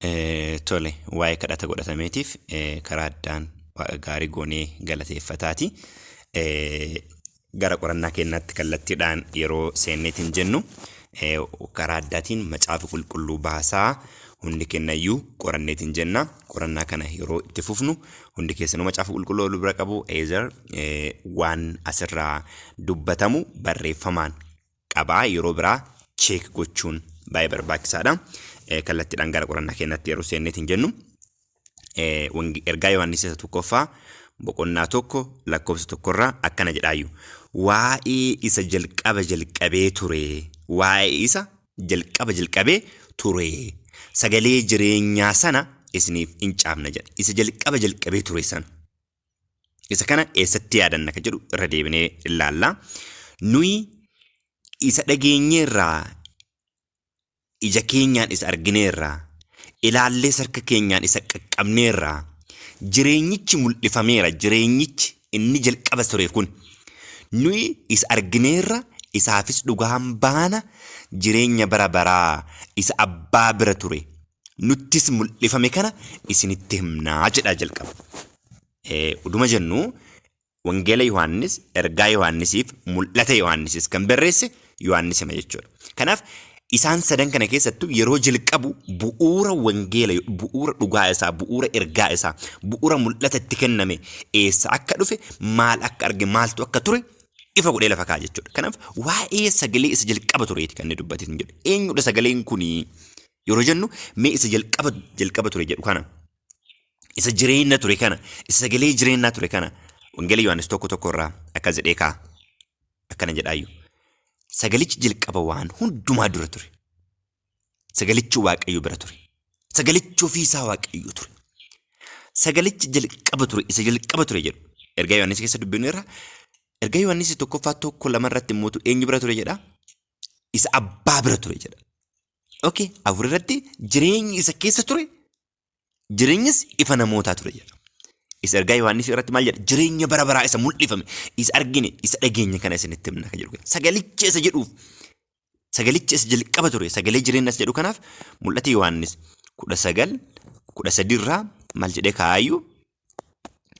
Tole, waa'ee kadhata godhatameetiif karaa addaan waaqa gaarii goonee galateeffataati. Gara qorannaa keenyaatti kallattiidhaan yeroo seenneetiin jennu karaa addaatiin macaafa qulqulluu baasaa hundi kennayyuu qoranneetiin jenna. Qorannaa kana yeroo itti fufnu hundi keessanuu macaafa qulqulluu ol bira qabu waan asirraa dubbatamu barreeffamaan qabaa yeroo biraa cheek gochuun baay'ee barbaachisaadha. Kallattiidhaan gara qorannaa keenyaatti yeroo seenneetiin jennu ergaa Yohaannis isa tokkoffaa boqonnaa 1 lakkoofsa 1 irraa akkana jedhaayyuu waa'ee isa jalqabee ture sagalee jireenyaa sana isiniif hin caafna jedha. Isa jalqabee ture sana isa kana eessatti yaadanna kan jedhu irra deebinee ilaalla. Nuyi isa dhageenyeerraa ija keenyaan isa argineerraa ilaallee harka keenyaan isa qaqqabneerraa jireenyichi mul'ifameera. Jireenyichi inni jalqaba ture kun nuyi isa argineerra isaafis dhugaan baana jireenya bara baraa isa abbaa bira ture nuttis mul'ifame kana isinitti himnaa jedha jalqaba. Uduma jennu wangeela Yohaannis ergaa Yohaannisiif mul'ata Yohaannisis kan barreesse Yohaannisima jechuudha. Kanaaf isaan sadan kana keessattuu yeroo jalqabu bu'uura wangeela, bu'uura dhugaa isaa, bu'uura ergaa isaa, bu'uura mul'ata itti kenname eessa akka dhufe, maal akka arge, maaltu akka ture ifa godhee lafa kaa'a jechuudha. Kanaaf waa'ee sagalee isa jalqaba tureeti kan inni dubbatiin jedhu. Eenyudha sagaleen kunii yeroo jennu mee isa jalqaba ture jedhu kana, isa jireenya ture kana, isa sagalee jireenyaa ture kana wangeela Yohaannis 1:1 irraa akkas jedhee kaa'a. Akkana jedhaayyuu. Sagalichi jalqaba waan hundumaa dura ture. Sagalichi Waaqayyo bira ture. Sagalichi ofiisaa Waaqayyo ture. Sagalichi jalqaba ture, isa jalqaba ture jedhu. Ergaa Yohaannis keessa dubbinu irra ergaa Yohaannis 1:2 irratti immoo eenyu bira ture jedha? Isa abbaa bira ture jedha. Okay, afur irratti jireenyi isa keessa ture. Jireenyis ifa namootaa ture jedha. Isa ergaa Yohaannis irratti maal jedha? Jireenya bara baraa isa mul'ifame, isa argine, isa dhageenya kana isinitti himna kan jedhu. Sagalicha isa jedhuuf, sagalicha isa jalqaba ture, sagalee jireenyaa isa jedhu kanaaf mul'ata Yohaannis 19:13 irraa maal jedhee kaa'aayyuu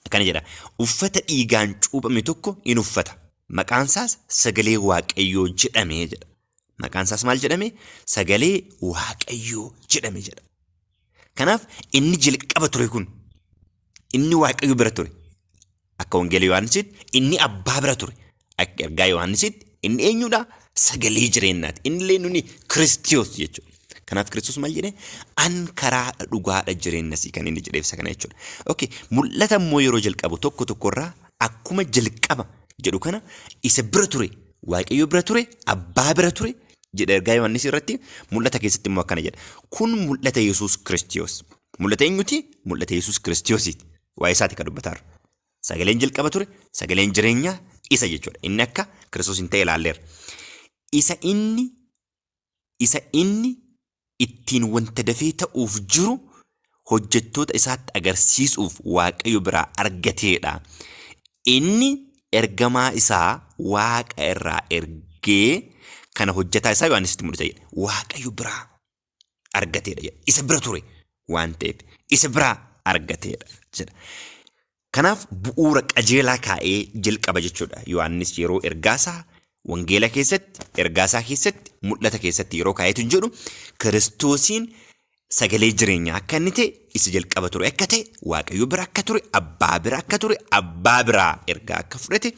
akkana jedha. Uffata dhiigaan cuuphame tokko in uffata. Maqaan isaas sagalee Waaqayyoo jedhame jedha. Maqaan isaas maal jedhame? Sagalee Waaqayyoo jedhame jedha. Kanaaf inni jalqaba ture kun inni Waaqayyo bira ture. Akka wangeela Yohaannisitti inni abbaa bira ture. Akka ergaa Yohaannisitti inni eenyudha? Sagalee jireenyaati. Innillee nuni Kiristoos jechuudha. Kanaaf Kiristoos maal jedhee? An karaa dhugaadha jireenyas kan inni jedheef isa kana jechuudha. Okay, mul'ata immoo yeroo jalqabu tokko irraa akkuma jalqaba jedhu kana isa bira ture, Waaqayyo bira ture, abbaa bira ture jedha ergaa Yohaannis irratti. Mul'ata keessatti immoo akkana jedha. Kun mul'ata Yesuus Kiristoos. Mul'ata eenyuti? Mul'ata Yesuus Kiristoosiiti. Waa'ee isaati kan dubbataarra. Sagaleen jalqaba ture, sagaleen jireenyaa isa jechuudha. Inni akka Kiristoos hin ta'e ilaalleera. Isa inni ittiin wanta dafee ta'uuf jiru hojjettoota isaatti agarsiisuuf Waaqayyo biraa argateedha. Inni ergamaa isaa Waaqa irraa ergee kana hojjetaa isaa Yohaannisitti mul'isa jedha. Waaqayyo biraa argateedha jedha. Isa bira ture waan ta'eef isa biraa argateedha jedha. Kanaaf bu'uura qajeelaa kaa'ee jalqaba jechuudha. Yohaannis yeroo ergaasaa wangeela keessatti, ergaasaa keessatti, mul'ata keessatti yeroo kaa'eetu jedhu Kiristoosiin sagalee jireenyaa akka inni ta'e, isa jalqaba ture akka ta'e, Waaqayyo bira akka ture, abbaa bira akka ture, abbaa biraa ergaa akka fudhate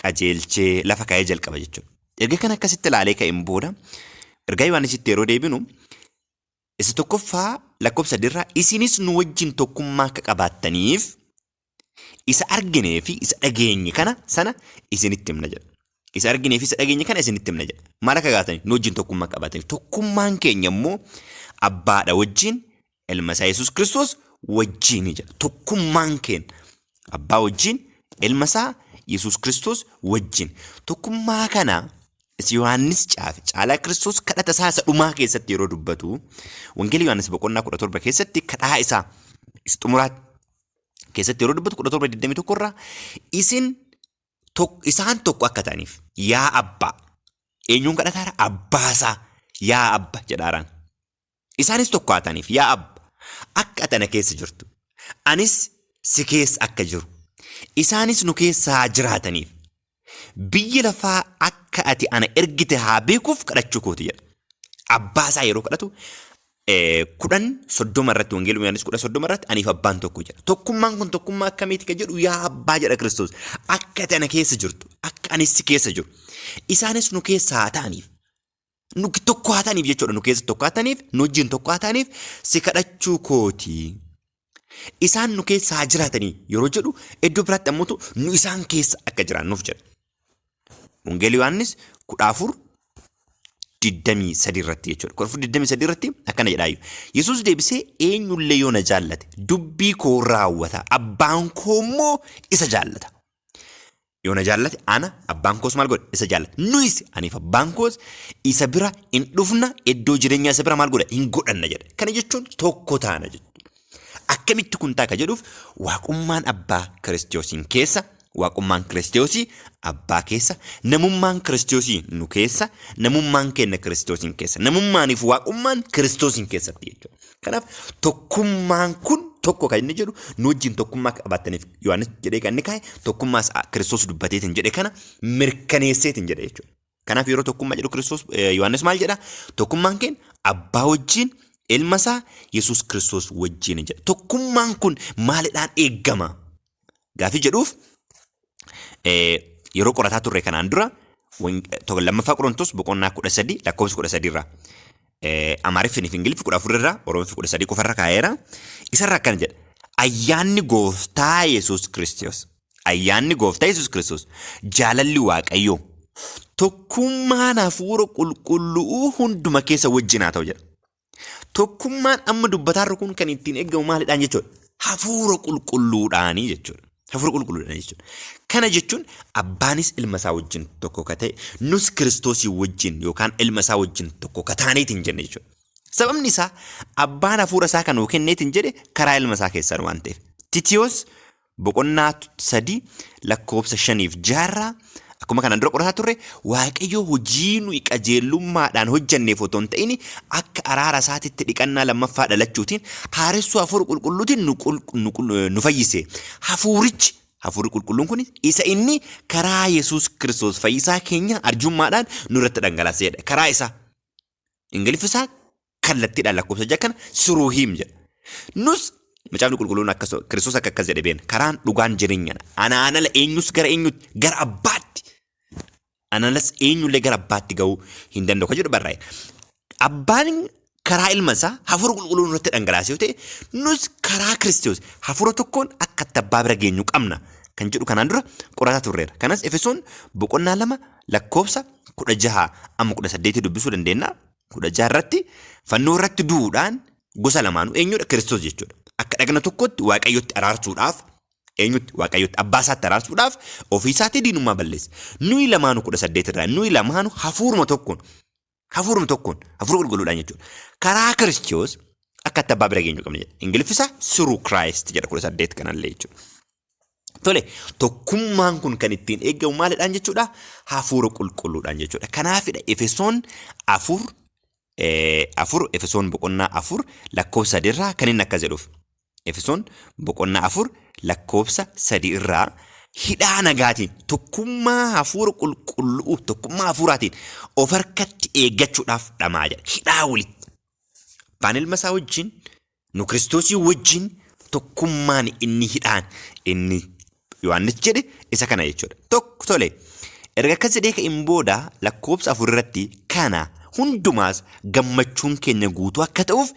qajeelchee lafa kaa'ee jalqaba jechuudha. Erga kan akkasitti ilaalee ka'een booda ergaa Yohaannisitti yeroo deebinu isa tokkoffaa lakkoofsa 3 irraa isinis nu wajjin tokkummaa akka qabaattaniif isa arginee fi isa dhageenye kana sana isinitti himna jedha. Isa arginee fi isa dhageenye kana isinitti himna jedha. Maal akka qabaataniif nu wajjin tokkummaa qabaataniif. Tokkummaan keenya immoo abbaadha wajjin ilma isaa Yesuus Kiristoos wajjin jedha. Tokkummaan keenya abbaa wajjin ilma isaa Yesuus Kiristoos wajjin. Tokkummaa kana Yohaannis caalaa Kiristoos kadhata isaa isa dhumaa keessatti yeroo dubbatu wangeela Yohaannis boqonnaa 17 keessatti kadhaa isaa xumuraat keessatti yeroo dubbatu 17:21 irraa isaan tokko akka ta'aniif yaa abbaa eenyuun kadhataara abbaasaa yaa abba jedhaaraan isaanis tokko haa ta'aniif yaa abba akka ati ana keessa jirtu anis si keessa akka jiru isaanis nu keessaa jiraataniif biyyi lafaa akka ati ana ergite haa beekuuf kadhachuu kooti jedha. Abbaa isaa yeroo kadhatu 10:30 irratti wangeeluma Yohaannis 10:30 irratti aniif abbaan tokko jedha. Tokkummaan kun tokkummaa akkamiiti kan jedhu yaa abbaa jedha Kiristoos. Akka ati ana keessa jirtu akka anis si keessa jiru isaanis nu keessa haa ta'aniif nu tokko haa ta'aniif jechuudha. Nu keessa tokko haa ta'aniif nu wajjin tokko haa ta'aniif si kadhachuu kooti. Isaan nu keessa haa jiraatanii yeroo jedhu iddoo biraatti ammoo nu isaan keessa akka jiraannuuf jedha. Wangeelii Yohaannis 4:23 irratti jechuudha. 4:23 irratti akkana jedhaayu. Yesuus deebisee eenyullee yoo na jaallate dubbii koo raawwata abbaan koo immoo isa jaallata. Yoo na jaallate ana abbaan koos maal godha isa jaallata. Nuyis aniif abbaan koos isa bira hin dhufna iddoo jireenyaa isa bira maal godha hin godhanna jedha. Kana jechuun tokko taana jechuudha. Akkamitti kun ta'a jedhuuf waaqummaan abbaa Kiristoosiin keessa waaqummaan Kiristoosii abbaa keessa namummaan Kiristoosii nu keessa namummaan keenya Kiristoosiin keessa namummaaniif waaqummaan Kiristoosiin keessatti jechuudha. Kanaaf tokkummaan kun tokko kan inni jedhu nu wajjin tokkummaa qabaataniif Yohaannis jedhee kan inni kaa'e tokkummaas Kiristoos dubbateetiin jedhe kana mirkaneesseetiin jedhe jechuudha. Kanaaf yeroo tokkummaa jedhu Kiristoos Yohaannis maal jedha tokkummaan keenya abbaa wajjin ilma isaa Yesuus Kiristoos wajjin jedha. Tokkummaan kun maalidhaan eeggama gaafii jedhuuf yeroo qorataa turre kanaan dura lammaffaa Qorontos boqonnaa 13 lakkoofsa 13 irraa Amaariffaa fi Ingiliffi 14 irraa Oromoo 13 qofarra kaa'eera. Isarraa akkana jedha ayyaanni gooftaa Yesuus Kiristoos jaalalli Waaqayyoo tokkummaan hafuura qulqulluu hunduma keessa wajjin haa ta'u jedha. Tokkummaan amma dubbataarra kun kan ittiin eegamu maalidhaan jechuudha? Hafuura qulqulluudhaanii jechuudha. Hafuura qulqulluudhaan jechuudha. Kana jechuun abbaanis ilma isaa wajjin tokko ka ta'e nus Kiristoosii wajjin yookaan ilma isaa wajjin tokko ka taaneetiin jenne jechuudha. Sababni isaa abbaan hafuura isaa kan nuu kenneetiin jedhe karaa ilma isaa keessaan waan ta'eef. Titiyoos boqonnaa 3 lakkoofsa 5-6 akkuma kanaan dura qorataa turre Waaqayyo hojii nuyi qajeelummaadhaan hojjenneef otoo hin ta'in akka araara isaatitti dhiqannaa lammaffaa dhalachuutiin haaressuu hafuura qulqulluutiin nu fayyise. Hafuurri qulqulluun kun isa inni karaa Yesuus Kiristoos fayyisaa keenya arjummaadhaan nurratti dhangalaaseedha. Karaa isaa Ingiliffisaa kallattiidhaan lakkoofsa ja'a kana suruuhiim jedha. Nus macaafni qulqulluun Kiristoos akkas jedhe beena karaan dhugaan jireenyadha. Anaan ala eenyus gara eenyutti gara abbaatti. Ananas eenyullee gara abbaatti ga'uu hin danda'u kan jedhu barraa'e. Abbaan karaa ilma isaa hafuura qulqulluu irratti dhangalaasee yoo ta'e nus karaa Kiristoos hafuura tokkoon akka abbaa bira geenyu qabna kan jedhu kanaan dura qorataa turreera. Kanas Efesoon boqonnaa 2 lakkoofsa 16-18 dubbisuu dandeenya. 16 irratti fannoo irratti du'uudhaan gosa lamaanuu eenyudha Kiristoos jechuudha. Akka dhagna tokkotti Waaqayyotti araarsuudhaaf eenyutti Waaqayyotti abbaa isaatti araarsuudhaaf ofii isaatii diinummaa balleesse. Nuyi lamaanuu 18 irraa nuyi lamaanuu hafuura tokkoon hafuura qulqulluudhaan jechuudha. Karaa Kiristoos akka abbaa bira geenyu qabna jedha. Ingiliffisaa through Christ jedha 18 kanallee jechuudha. Tole tokkummaan kun kan ittiin eegamu maalidhaan jechuudha? Hafuura qulqulluudhaan jechuudha. Kanaafidha Efesoon 4 Efesoon boqonnaa 4 lakkoofsa 3 irraa kan inni akkas jedhuuf. Efesoon boqonnaa 4 lakkoofsa 3 irraa hidhaa nagaatiin tokkummaa hafuura qulqulluu tokkummaa hafuuraatiin of harkatti eeggachuudhaaf dhamaa jedha. Hidhaa walitti. Abbaan ilma isaa wajjin nu Kiristoosii wajjin tokkummaan inni hidhaan inni Yohaannis jedhe isa kana jechuudha. Tokko tole erga akkas jedhee ka'in booda lakkoofsa 4 irratti kana hundumaas gammachuun keenya guutuu akka ta'uuf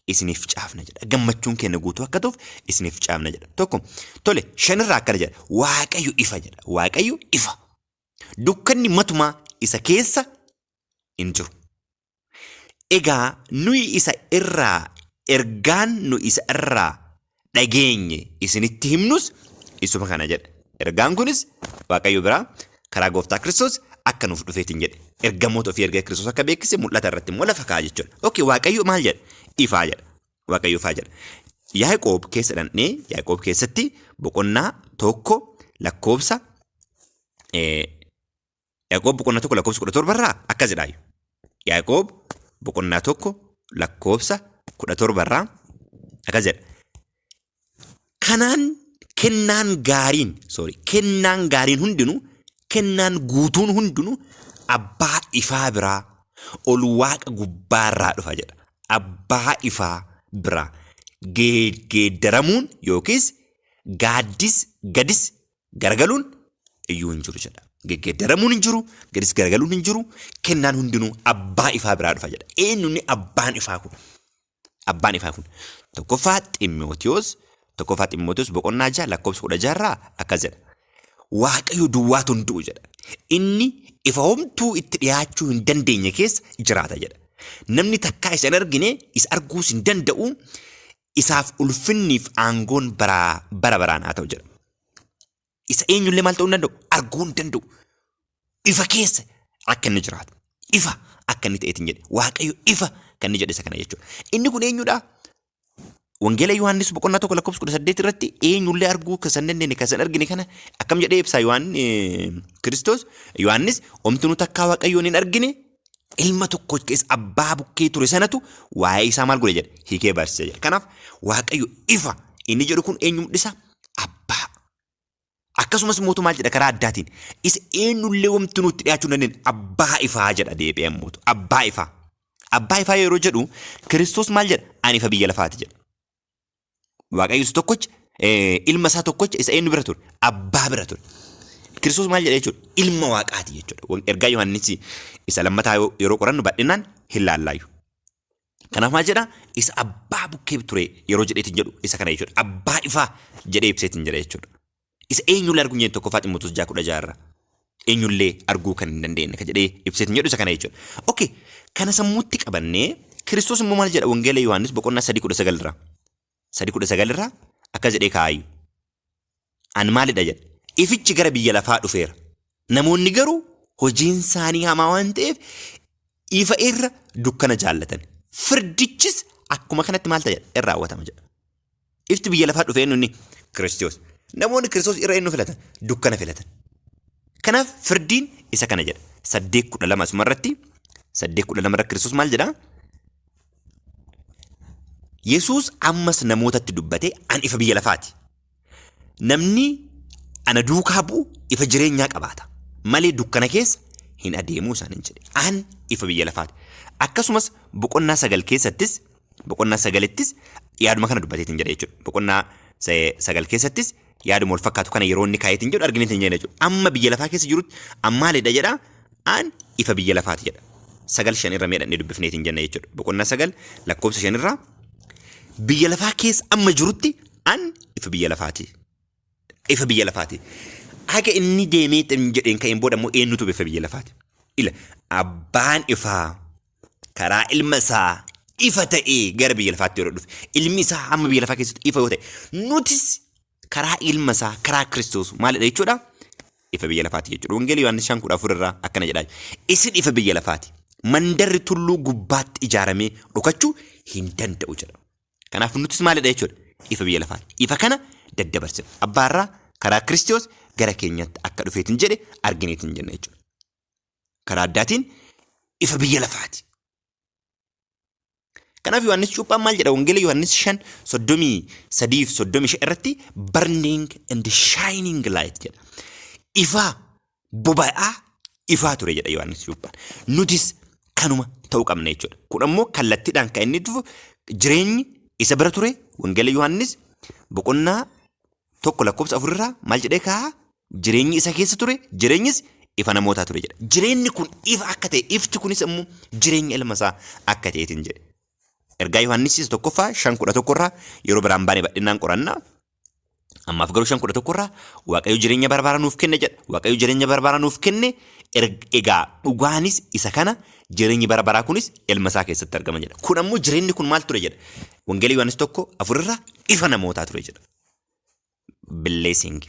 isiniif caafna jedha. Gammachuun keenya guutuu akka ta'uuf isiniif caafna jedha. Tokko tole 5 irraa akkana jedha. Waaqayyo ifa jedha. Waaqayyo ifa. Dukkanni matumaa isa keessa hin jiru. Egaa nuyi isa irraa ergaan nu isa irraa dhageenye isinitti himnus isuma kana jedha. Ergaan kunis Waaqayyo biraa karaa gooftaa Kiristoos akka nuuf dhufeetiin jedhe. Ergamoota ofii ergaa Kiristoos akka beeksise mul'ata irratti immoo lafa kaa'a jechuudha. Okay, Waaqayyo maal jedha? Ifaa jedha. Waaqayyo ifaa jedha. Yaaqoob keessa dhandhee Yaaqoob keessatti boqonnaa 1 lakkoofsa Yaaqoob boqonnaa 1 lakkoofsa 17 irraa akkas jedhaayu. Yaaqoob boqonnaa 1 lakkoofsa 17 irraa akkas jedha. Kanaan kennaan gaariin hundinuu kennaan guutuun hundinuu abbaa ifaa biraa ol waaqa gubbaarraa dhufa jedha. Abbaa ifaa biraa geeddaramuun yookiis gadis garagaluun iyyuu hin jiru jedha. Geeddaramuun hin jiru, gadis garagaluun hin jiru, kennaan hundinuu abbaa ifaa biraa dhufa jedha. Eenyuun abbaan ifaa kun? Abbaan ifaa kun tokkoffaa Xiimotewos boqonnaa 6 lakkoofsa 16 akkas jedha. Waaqayyo duwwaatu hin du'u jedha. Inni ifa homtuu itti dhiyaachuu hin dandeenye keessa jiraata jedha. Namni takkaa isa hin argine isa arguus hin danda'u. Isaaf ulfinniif aangoon bara baraan haa ta'u jedha. Isa eenyullee maal ta'uu hin danda'u? Arguu hin danda'u. Ifa keessa akka inni jiraatu. Ifa akka inni ta'eetiin jedhe. Waaqayyo ifa kan inni jedhe isa kana jechuudha. Inni kun eenyudha? Wangeela Yohaannis boqonnaa 1 lakkoofsa 18 irratti eenyullee arguu kan hin dandeenye kan hin argine kana akkam jedhee ibsaa Kiristoos Yohaannis omtuu takkaa Waaqayyoon hin argine ilma tokko keessa abbaa bukkee ture sanatu waa'ee isaa maal godhe jedhe hiikee barsiise jedha. Kanaaf Waaqayyo ifa inni jedhu kun eenyu mul'isa? Abbaa. Akkasumas mootu maal jedha karaa addaatiin isa eenyullee omtuu itti dhiyaachuu hin dandeenye abbaa ifaa jedha deebi'ee mootu. Abbaa ifaa. Abbaa ifaa yeroo jedhu Kiristoos maal jedha? Ani ifa biyya lafaati jedha. Waaqayyo tokkocha ilma isaa tokkocha isa eenyu bira ture? Abbaa bira ture. Kiristoos maal jedha jechuudha? Ilma Waaqaati jechuudha. Ergaa Yohaannis isa lammataa yeroo qorannu bal'inaan hin laallaayu. Kanaaf maal jedha? Isa abbaa bukkee ture yeroo jedheetiin jedhu isa kana jechuudha. Abbaa ifaa jedhee ibseetiin jedha jechuudha. Isa eenyullee arguu hin dandeenye tokkoffaa Xiimotewos 6:16 eenyullee arguu kan hin dandeenye kan jedhee ibseetiin jedhu isa kana jechuudha. Okay, kana sammuutti qabannee Kiristoos immoo maal jedha Wangeela Yohaannis boqonnaa 3:19 irraa? 3:19 irraa akkas jedhee kaa'ayu. Ani maalidha jedha? Ifichi gara biyya lafaa dhufeera. Namoonni garuu hojiin isaanii hamaa waan ta'eef ifa irra dukkana jaallatan. Firdichis akkuma kanatti maal ta'a jedha? Irraa raawwatama jedha. Ifti biyya lafaa dhufee inni Kiristoos. Namoonni Kiristoos irra eenyu filatan? Dukkana filatan. Kanaaf firdiin isa kana jedha. 8:12 asumarratti 8:12 irra Kiristoos maal jedha? Yesuus ammas namootatti dubbate an ifa biyya lafaati. Namni ana duukaa bu'u ifa jireenyaa qabaata. Malee dukkana keessa hin adeemuu isaanin jedhe. An ifa biyya lafaati. Akkasumas boqonnaa 9 keessattis yaaduma kana dubbateetiin jedhe jechuudha. Boqonnaa 9 keessattis yaaduma wal fakkaatu kana yeroo inni kaayetiin jedhu argineetiin jedhe jechuudha. Amma biyya lafaa keessa jirutti maalidha jedha? An ifa biyya lafaati jedha. 9:5 irra meedhannee dubbifneetiin jenna jechuudha. Boqonnaa 9 lakkoofsa 5 irraa biyya lafaa keessa amma jirutti an ifa biyya lafaati. Ifa biyya lafaati. Haga inni deemee jedheen ka'een booda immoo eenyutu ifa biyya lafaati? Abbaan ifaa karaa ilma isaa ifa ta'ee gara biyya lafaatti yeroo dhufe ilmi isaa amma biyya lafaa keessatti ifa yoo ta'e nutis karaa ilma isaa karaa Kiristoos maalidha jechuudha? Ifa biyya lafaati jechuudha. Wangeela Yohaannis 5:14 irraa akkana jedhaa. Isin ifa biyya lafaati. Mandarri tulluu gubbaatti ijaaramee dhokachuu hin danda'u jedha. Kanaaf nutis maalidha jechuudha? Ifa biyya lafaati. Ifa kana daddabarsina. Abbaarraa karaa Kiristoos gara keenyatti akka dhufeetiin jedhe argineetiin jenna jechuudha. Karaa addaatiin ifa biyya lafaati. Kanaaf Yohaannis Cuuphaan maal jedha? Wangeela Yohaannis 5:33-35 irratti burning and shining light jedha. Ifa boba'aa ifaa ture jedha Yohaannis Cuuphaan. Nutis kanuma ta'uu qabna jechuudha. Kun ammoo kallattiidhaan kan inni dhufu jireenyi isa bira ture. Wangeela Yohaannis boqonnaa 1 lakkoofsa 4 irraa maal jedhee kaa'a? Jireenyi isa keessa ture, jireenyis ifa namootaa ture jedha. Jireenyi kun ifa akka ta'e, ifti kunis immoo jireenya ilma isaa akka ta'eetiin jedhe. Ergaa Yohaannis 1:11 irraa yeroo biraan baanee bal'inaan qorannaa. Ammaaf garuu 5:11 irraa Waaqayyo jireenya bara baraa nuuf kenne jedha. Waaqayyo jireenya bara baraa nuuf kenne egaa dhugaanis isa kana jireenyi bara baraa kunis ilma isaa keessatti argama jedha. Kun ammoo jireenyi kun maal ture jedha? Wangeela Yohaannis 1:4 irraa ifa namootaa ture jedha. Blessing.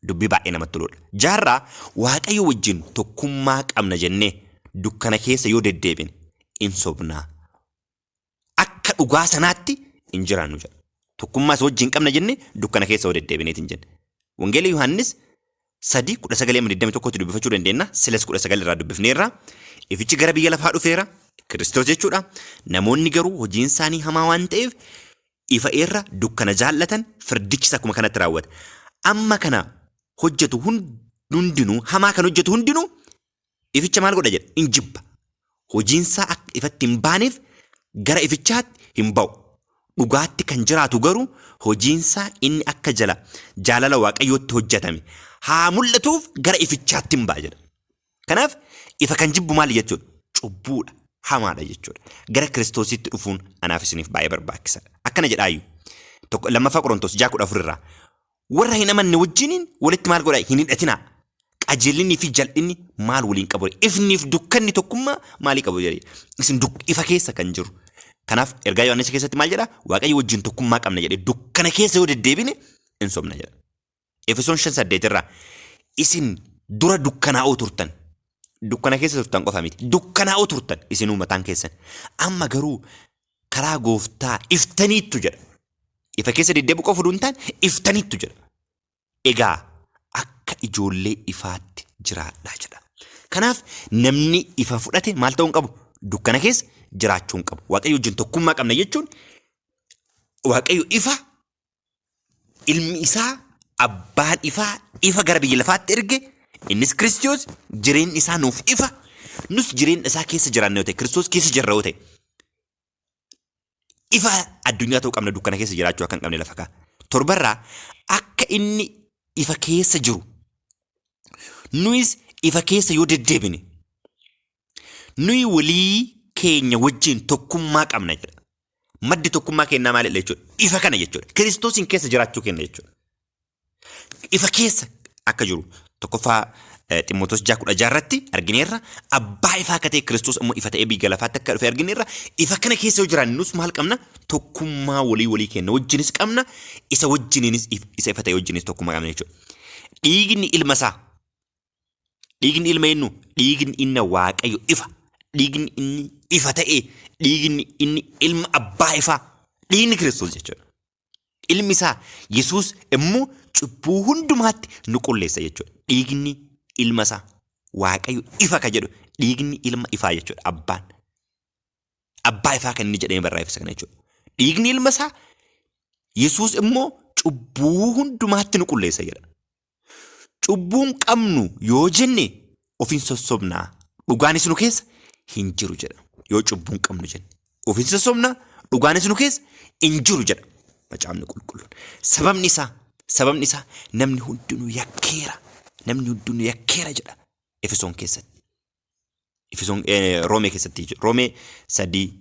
Dubbii baay'ee namatti toludha. Jaarraa Waaqayyo wajjin tokkummaa qabna jennee dukkana keessa yoo deddeebine hin sobnaa. Akka dhugaa sanaatti hin jiraannu jedha. Tokkummaa isa wajjin qabna jennee dukkana keessa yoo deddeebineetiin jenna. Wangeela Yohaannis 3:19-21 dubbifachuu dandeenya. Silas 19 irraa dubbifneerra. Ifichi gara biyya lafaa dhufeera. Kiristoos jechuudha. Namoonni garuu hojiin isaanii hamaa waan ta'eef ifa irra dukkana jaallatan firdichis akkuma kanatti raawwata. Amma kana hojjetu hundinuu hamaa kan hojjetu hundinuu ificha maal godha jedha in jibba. Hojiinsaa akka ifatti hin baaneef gara ifichaatti hin ba'u. Dhugaatti kan jiraatu garuu hojiinsaa inni akka jaalala waaqayyootti hojjetame haa mul'atuuf gara ifichaatti hin ba'a jedha. Kanaaf ifa kan jibbu maali jechuudha? Cubbuudha, hamaadha jechuudha. Gara Kiristoositti dhufuun anaaf isiniif baay'ee barbaachisaadha. Akkana jedhaayyuu lammaffaa Qorontos 6:14 irraa warra hin amanne wajjiniin walitti maal godhaa hin hidhatinaa. Qajeelinni fi jal'inni maal waliin qabu? Ifniif dukkanni tokkummaa maalii qabu jedhee isin ifa keessa kan jiru. Kanaaf ergaa Yohaannis keessatti maal jedhaa? Waaqayyo wajjin tokkummaa qabna jedhee dukkana keessa yoo deddeebine hin sobna jedha. Efesoon 5:8 irraa isin dura dukkanaa'oo turtan. Dukkana keessa turtan qofa miti. Dukkanaa'oo turtan isinuu mataan keessan. Amma garuu karaa gooftaa iftaniittu jedha. Ifa keessa deddeebi'u qofa osoo hin taane iftaniittu jedha. Egaa akka ijoollee ifaatti jiraadhaa jedha. Kanaaf namni ifa fudhate maal ta'uu hin qabu? Dukkana keessa jiraachuu hin qabu. Waaqayyo wajjin tokkummaa qabna jechuun Waaqayyo ifa, ilmi isaa abbaan ifa gara biyya lafaatti erge. Innis Kiristoos jireenyi isaa nuuf ifa. Nus jireenya isaa keessa jiraanna yoo ta'e, Kiristoos keessa jirra yoo ta'e, ifa addunyaa ta'uu qabna. Dukkana keessa jiraachuu akka hin qabne lafa kaa. Torbarraa akka inni ifa keessa jiru nuyis ifa keessa yoo deddeebine nuyi walii keenya wajjin tokkummaa qabna jedha. Maddi tokkummaa kennaa maalidha jechuudha? Ifa kana jechuudha. Kiristoosiin keessa jiraachuu kenna jechuudha. Ifa keessa akka jiru tokkoffaa Ximootos 6:16 irratti argineerra. Abbaa ifaa akka ta'e Kiristoos immoo ifa ta'ee biyya lafaatti akka dhufe argineerra. Ifa kana keessa yoo jiraannu nus maal qabna? Tokkummaa walii kenna wajjinis qabna. Isa wajjiniinis isa ifa ta'e wajjinis tokkummaa qabna jechuudha. Dhiigni ilma isaa. Dhiigni ilma eenyu? Dhiigni inni Waaqayyo ifa. Dhiigni inni ifa ta'e. Dhiigni inni ilma abbaa ifaa. Dhiigni Kiristoos jechuudha. Ilmi isaa Yesuus immoo cubbuu hundumaatti nu qulleessa jechuudha. Dhiigni ilma isaa Waaqayyo ifa ka jedhu dhiigni ilma ifaa jechuudha. Abbaa ifaa kan inni jedhamee barreeffame kana jechuudha. Dhiigni ilma isaa Yesuus immoo cubbuu hundumaatti nu qulleessa jedha. Cubbuun qabnu yoo jenne ofiin sossobnaa, dhugaanis nu keessa hin jiru jedha. Yoo cubbuun qabnu jenne ofiin sossobnaa, dhugaanis nu keessa hin jiru jedha Macaafni Qulqulluun. Sababni isaa namni hundinuu yakkeera jedha Efesoon keessatti. Roomee keessatti jechuudha. Roomee 3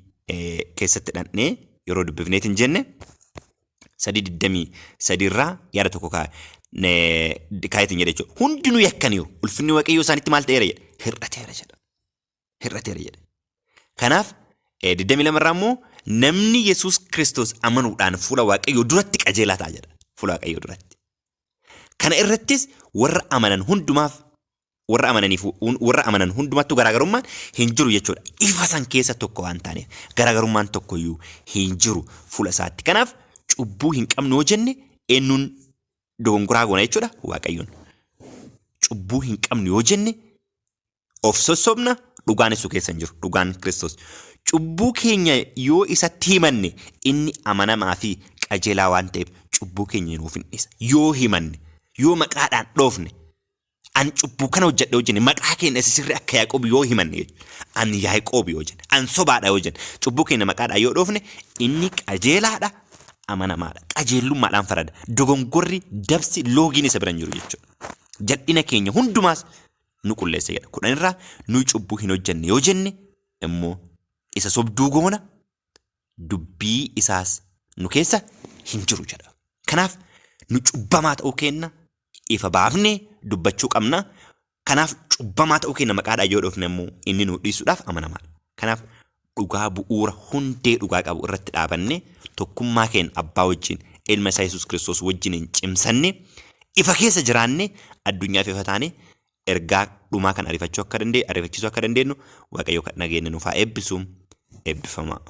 keessatti dhannee yeroo dubbifneetiin jenne 3:23 irraa yaada tokko kaayetiin jedha jechuudha. Hundinuu yakkaniiru. Ulfinni Waaqayyoo isaanitti maal ta'eera jedha? Hir'ateera jedha. Kanaaf 22 irraa immoo namni Yesuus Kiristoos amanuudhaan fuula Waaqayyoo duratti qajeelaa ta'a jedha. Fuula Waaqayyoo duratti. Kana irrattis warra amanan hundumattuu garaagarummaan hin jiru jechuudha. Ifa san keessa tokko waan taaneef garaagarummaan tokkoyyuu hin jiru fuula isaatti. Kanaaf cubbuu hin qabnu yoo jenne eenyuun dogongoraa goona jechuudha? Waaqayyoon. Cubbuu hin qabnu yoo jenne of sossobna, dhugaan isu keessa hin jiru. Dhugaan Kiristoos. Cubbuu keenya yoo isatti himanne inni amanamaa fi qajeelaa waan ta'eef cubbuu keenya nuuf hin dhiisa. Yoo himanne, yoo maqaadhaan dhoofne, an cubbuu kana hojjedhe yoo jenne maqaa keenya sirri akka Yaaqoob yoo himanne, an Yaaqoob yoo jenne, an sobaadha yoo jenne, cubbuu keenya maqaadhaan yoo dhoofne inni qajeelaadha, amanamaadha. Qajeellummaadhaan farada. Dogongorri dabsi loogiin isa bira hin jiru jechuudha. Jal'ina keenya hundumaas nu qulleessa jedha. 10 irraa nuyi cubbuu hin hojjenne yoo jenne immoo isa sobduu goona, dubbii isaas nu keessa hin jiru jedha. Kanaaf nu cubbamaa ta'uu kenna ifa baafnee dubbachuu qabna. Kanaaf cubbamaa ta'uu kenna maqaadhaan yoo dhoofne immoo inni nu dhiisuudhaaf amanamaadha. Kanaaf dhugaa bu'uura hundee dhugaa qabu irratti dhaabanne tokkummaa keenya abbaa wajjin ilma isaa Yesuus Kiristoos wajjin cimsanne ifa keessa jiraanne addunyaaf ifa taane ergaa dhumaa kan ariifachisuu akka dandeenyu Waaqayyo kan nageenya nuuf haa eebbisu. Eebbifamaa.